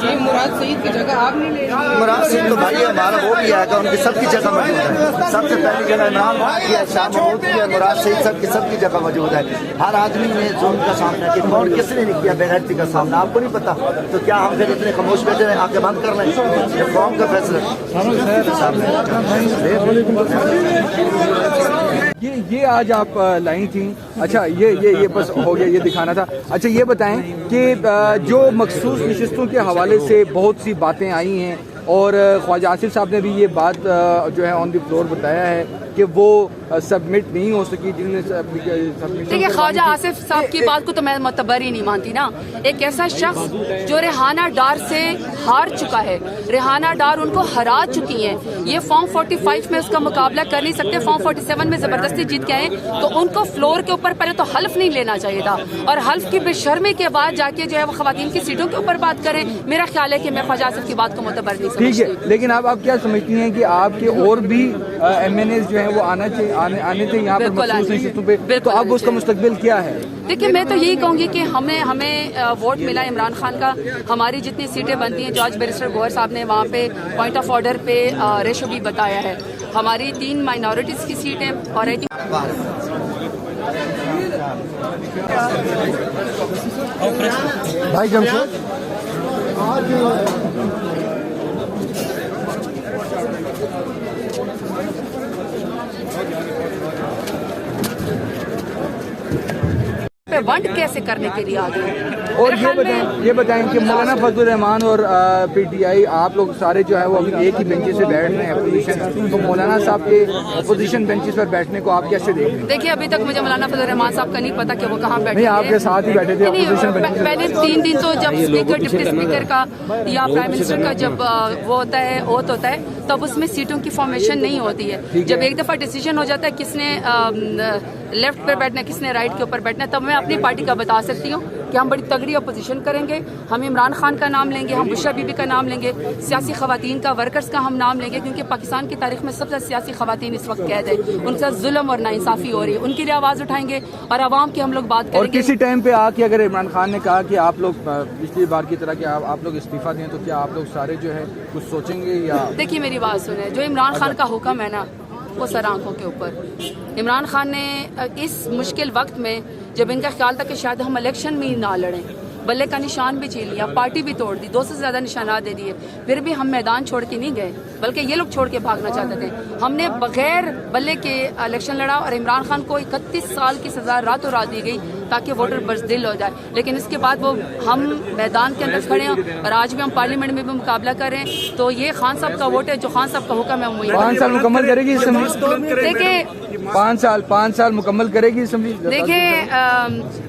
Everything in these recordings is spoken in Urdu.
جی مراد سعید کی جگہ آپ نہیں لے رہے؟ مراد سعید تو بھائی ہمارا وہ بھی آئے گا، ان کی سب کی جگہ موجود ہے. سب سے پہلی جگہ عمران خان کی ہے، شاہ محمود کی ہے، مراد سعید سب کی جگہ موجود ہے. ہر آدمی نے ظلم کا سامنا کیا، کون کس نے نہیں کیا بے غیرتی کا سامنا، آپ کو نہیں پتا تو کیا ہم پھر اتنے خاموش بیٹھے ہیں؟ آنکھیں بند کر لیں، یہ قوم کا فیصلہ. یہ آج آپ لائی تھیں. اچھا یہ بس ہو گیا، یہ دکھانا تھا. اچھا یہ بتائیں کہ جو مخصوص نشستوں کے حوالے سے بہت سی باتیں آئی ہیں اور خواجہ آصف صاحب نے بھی یہ بات جو ہے آن دی فلور بتایا ہے کہ وہ سبمٹ نہیں ہو سکی، جن نے دیکھیے خواجہ آصف صاحب کی بات کو تو میں معتبر ہی نہیں مانتی نا. ایک ایسا شخص جو ریحانہ ڈار سے ہار چکا ہے، ریحانہ ڈار ان کو ہرا چکی ہیں. یہ فارم 45 میں اس کا مقابلہ کر نہیں سکتے، فارم 47 میں زبردستی جیت کے آئے تو ان کو فلور کے اوپر پہلے تو حلف نہیں لینا چاہیے تھا، اور حلف کی بے شرمی کے بعد جا کے جو ہے وہ خواتین کی سیٹوں کے اوپر بات کریں. میرا خیال ہے کہ میں خواجہ آصف کی بات کو معتبر نہیں سمجھتی. ٹھیک ہے، لیکن آپ کیا سمجھتی ہیں کہ آپ کے اور بھی ایم این ایز جو ہیں وہ آنے تھے یہاں پر مخصوص نشستوں پہ، تو اب اس کا مستقبل کیا ہے؟ دیکھیے میں تو یہی کہوں گی کہ ہمیں ووٹ ملا عمران خان کا. ہماری جتنی سیٹیں بنتی ہیں جو آج بیرسٹر گوہر صاحب نے وہاں پہ پوائنٹ آف آرڈر پہ ریشو بھی بتایا ہے، ہماری 3 مائنورٹیز کی سیٹیں اور بھائی جمشید ونڈ کیسے کرنے کے لیے آگے. اور یہ بتائیں کہ مولانا فضل الرحمان اور پی ٹی آئی آپ لوگ سارے جو ہے وہ ابھی ایک ہی بینچ سے بیٹھ رہے ہیں اپوزیشن، تو مولانا صاحب کے اپوزیشن بینچز پر بیٹھنے کو آپ کیسے دیکھ رہے ہیں؟ دیکھیے ابھی تک مجھے مولانا فضل الرحمان صاحب کا نہیں پتا کہ وہ کہاں بیٹھے. نہیں، آپ کے ساتھ ہی بیٹھے تھے اپوزیشن بینچ. پہلے 3 دن تو جب اسپیکر ڈپٹی اسپیکر کا یا پرائم منسٹر کا جب وہ ہوتا ہے اوتھ ہوتا ہے تب اس میں سیٹوں کی فارمیشن نہیں ہوتی ہے. جب ایک دفعہ ڈیسیجن ہو جاتا ہے کس نے لیفٹ پہ بیٹھنا ہے کس نے رائٹ کے اوپر بیٹھنا ہے، تب میں اپنی پارٹی کا بتا سکتی ہوں کہ ہم بڑی تگڑی اپوزیشن کریں گے. ہم عمران خان کا نام لیں گے، ہم بشرا بی بی کا نام لیں گے، سیاسی خواتین کا، ورکرز کا ہم نام لیں گے، کیونکہ پاکستان کی تاریخ میں سب سے سیاسی خواتین اس وقت قید ہے، ان کے ساتھ ظلم اور ناانصافی ہو رہی ہے. ان کے لیے آواز اٹھائیں گے اور عوام کی ہم لوگ بات کریں گے. اور کسی ٹائم پہ آ کے اگر عمران خان نے کہا کہ آپ لوگ پچھلی بار کی طرح کہ آپ لوگ استعفیٰ دیں، تو کیا آپ لوگ سارے جو ہے کچھ سوچیں گے یا؟ دیکھیے میری بات سنیں، جو عمران خان کا حکم ہے نا وہ سر آنکھوں کے اوپر. عمران خان نے اس مشکل وقت میں جب ان کا خیال تھا کہ شاید ہم الیکشن میں ہی نہ لڑیں، بلے کا نشان بھی چھین لیا، پارٹی بھی توڑ دی، 200 سے زیادہ نشانات دے دیے، پھر بھی ہم میدان چھوڑ کے نہیں گئے، بلکہ یہ لوگ چھوڑ کے بھاگنا چاہتے تھے. ہم نے بغیر بلے کے الیکشن لڑا اور عمران خان کو 31 سال کی سزا راتوں رات دی گئی تاکہ ووٹر بزدل ہو جائے. لیکن اس کے بعد وہ ہم میدان کے اندر کھڑے ہیں اور آج بھی ہم پارلیمنٹ میں بھی مقابلہ کر رہے ہیں. تو یہ خان صاحب کا ووٹ ہے، جو خان صاحب کا حکم ہے وہی 5 سال مکمل کرے گی اسمبلی. دیکھیں 5 سال مکمل کرے گی اسمبلی. دیکھیں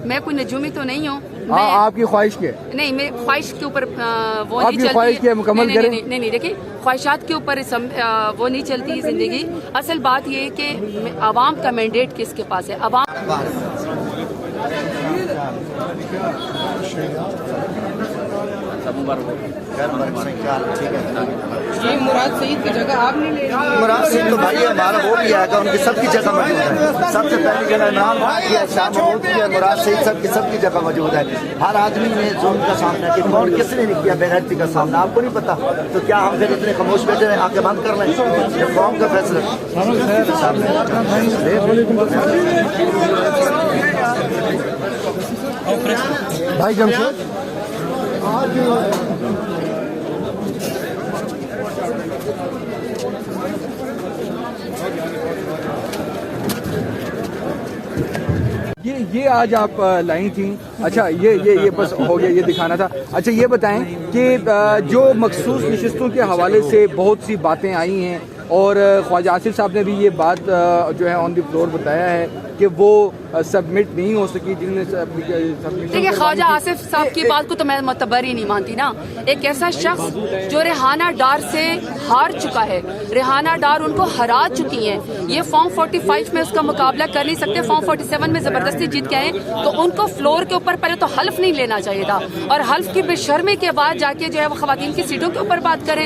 میں کوئی نجومی تو نہیں ہوں. آپ کی خواہش کیا؟ نہیں، میری خواہش کے اوپر وہ آپ نہیں کی چلتی. خواہش کیا مکمل کریں؟ نہیں دیکھیں خواہشات کے اوپر وہ نہیں چلتی زندگی. اصل بات یہ ہے کہ عوام کا مینڈیٹ کس کے پاس ہے. عوام جی مراد سعید کی جگہ آپ نہیں لے رہے؟ مراد سعید تو بھائی ہمارا وہ بھی آئے گا، ان کی سب کی جگہ موجود ہے. سب سے پہلی جگہ عمران خان کی ہے، شاہ محمود کی ہے، مراد سعید سب کی جگہ موجود ہے. ہر آدمی نے ظلم کا سامنا کیا، کون کس نے نہیں کیا بے غیرتی کا سامنا، آپ کو نہیں پتا تو کیا ہم پھر اتنے خاموش بیٹھے ہیں؟ آنکھیں بند کر لیں، یہ قوم کا فیصلہ. بھائی جمشید یہ آج آپ لائی تھیں. اچھا یہ بس ہو گیا، یہ دکھانا تھا. اچھا یہ بتائیں کہ جو مخصوص نشستوں کے حوالے سے بہت سی باتیں آئی ہیں اور خواجہ آصف صاحب نے بھی یہ بات جو ہے آن دی فلور بتایا ہے کہ وہ سبمٹ نہیں ہو سکی، جن نے دیکھیے خواجہ آصف صاحب کی بات کو تو میں معتبر ہی نہیں مانتی نا. ایک ایسا شخص جو ریحانہ ڈار سے ہار چکا ہے، ریحانہ ڈار ان کو ہرا چکی ہیں. یہ فارم 45 میں اس کا مقابلہ کر نہیں سکتے، فارم 47 میں زبردستی جیت کے آئے تو ان کو فلور کے اوپر پہلے تو حلف نہیں لینا چاہیے تھا، اور حلف کی بے شرمی کے بعد جا کے جو ہے وہ خواتین کی سیٹوں کے اوپر بات کریں.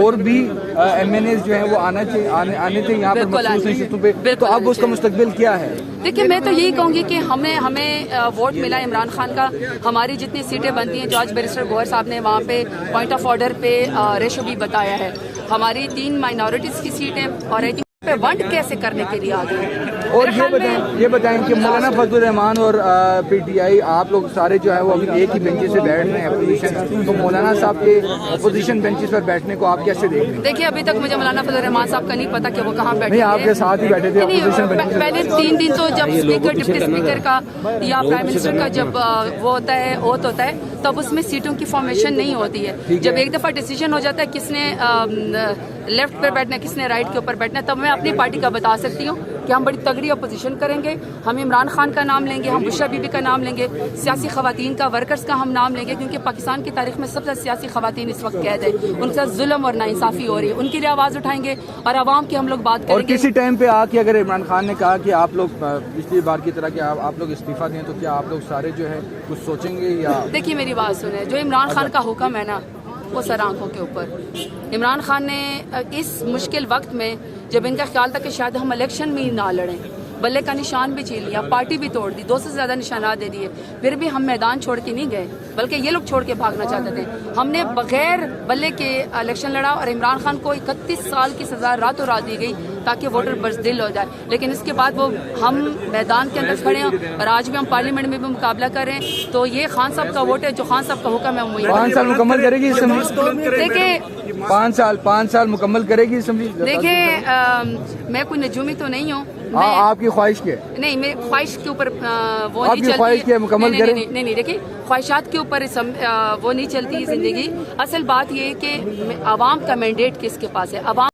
اور بھی ایم این ایز جو ہیں وہ آنے تھے یہاں پر بالکل مخصوص آنے نشستوں پہ بالکل تو اب آنے اس کا چاہیے۔ مستقبل کیا ہے؟ دیکھیے میں تو یہی کہوں گی کہ ہمیں ووٹ ملا عمران خان کا، ہماری جتنی سیٹیں بنتی ہیں جو آج بیرسٹر گوہر صاحب نے وہاں پہ پوائنٹ آف آرڈر پہ ریشو بھی بتایا ہے، ہماری 3 مائنورٹیز کی سیٹیں اور آئی تھنک پہ ونڈ کیسے کرنے کے لیے آگے ہیں۔ اور میرے خیال میں یہ بتائیں کہ مولانا فضل الرحمان اور پی ٹی آئی آپ لوگ سارے جو ہے وہ ابھی ایک ہی بینچ سے بیٹھ رہے ہیں اپوزیشن، تو مولانا صاحب کے اپوزیشن بینچز پر بیٹھنے کو آپ کیسے دیکھ رہے ہیں؟ دیکھیے ابھی تک مجھے مولانا فضل الرحمان صاحب کا نہیں پتا کہ وہ کہاں بیٹھے نہیں آپ کے ساتھ ہی بیٹھے تھے اپوزیشن نہیں، بینچز پہلے 3 دن تو جب اسپیکر ڈپٹی اسپیکر کا یا پرائم منسٹر کا جب وہ ہوتا ہے اوتھ ہوتا ہے تب اس میں سیٹوں کی فارمیشن نہیں ہوتی ہے، جب ایک دفعہ ڈیسیجن ہو جاتا ہے کس نے لیفٹ پہ بیٹھنا ہے کس نے رائٹ کے اوپر بیٹھنا ہے، تب میں اپنی پارٹی کا بتا سکتی ہوں کہ ہم بڑی تگڑی اپوزیشن کریں گے، ہم عمران خان کا نام لیں گے، ہم بشرا بی بی کا نام لیں گے، سیاسی خواتین کا ورکرز کا ہم نام لیں گے، کیونکہ پاکستان کی تاریخ میں سب سے سیاسی خواتین اس وقت قید ہے، ان کے ساتھ ظلم اور ناانصافی ہو رہی ہے، ان کے لیے آواز اٹھائیں گے اور عوام کی ہم لوگ بات اور کریں گے۔ کسی ٹائم پہ آ کے اگر عمران خان نے کہا کہ آپ لوگ پچھلی بار کی طرح کہ آپ لوگ استعفیٰ دیں تو کیا آپ لوگ سارے جو ہے کچھ سوچیں گے یا؟ دیکھیے میری بات سنیں، جو عمران خان کا حکم ہے نا وہ سر آنکھوں کے اوپر۔ عمران خان نے اس مشکل وقت میں جب ان کا خیال تھا کہ شاید ہم الیکشن میں ہی نہ لڑیں، بلے کا نشان بھی چھین لیا، پارٹی بھی توڑ دی، 200 سے زیادہ نشانات دے دیے، پھر بھی ہم میدان چھوڑ کے نہیں گئے، بلکہ یہ لوگ چھوڑ کے بھاگنا چاہتے تھے۔ ہم نے بغیر بلے کے الیکشن لڑا اور عمران خان کو 31 سال کی سزا راتوں رات دی گئی تاکہ ووٹر بزدل ہو جائے، لیکن اس کے بعد وہ ہم میدان کے اندر کھڑے ہیں اور آج بھی ہم پارلیمنٹ میں بھی مقابلہ کر رہے ہیں، تو یہ خان صاحب کا ووٹ ہے، جو خان صاحب کا حکم ہے وہی 5 سال مکمل کرے گی اسمبلی؟ دیکھیں 5 سال مکمل کرے گی اسمبلی؟ دیکھیں میں کوئی نجومی تو نہیں ہوں، آپ کی خواہش کیا ہے؟ نہیں میری خواہش کے اوپر وہ آپ نہیں کی چلتی خواہش کیا ہے مکمل کریں؟ نہیں دیکھیے خواہشات کے اوپر وہ نہیں چلتی زندگی، اصل بات یہ ہے کہ عوام کا مینڈیٹ کس کے پاس ہے، عوام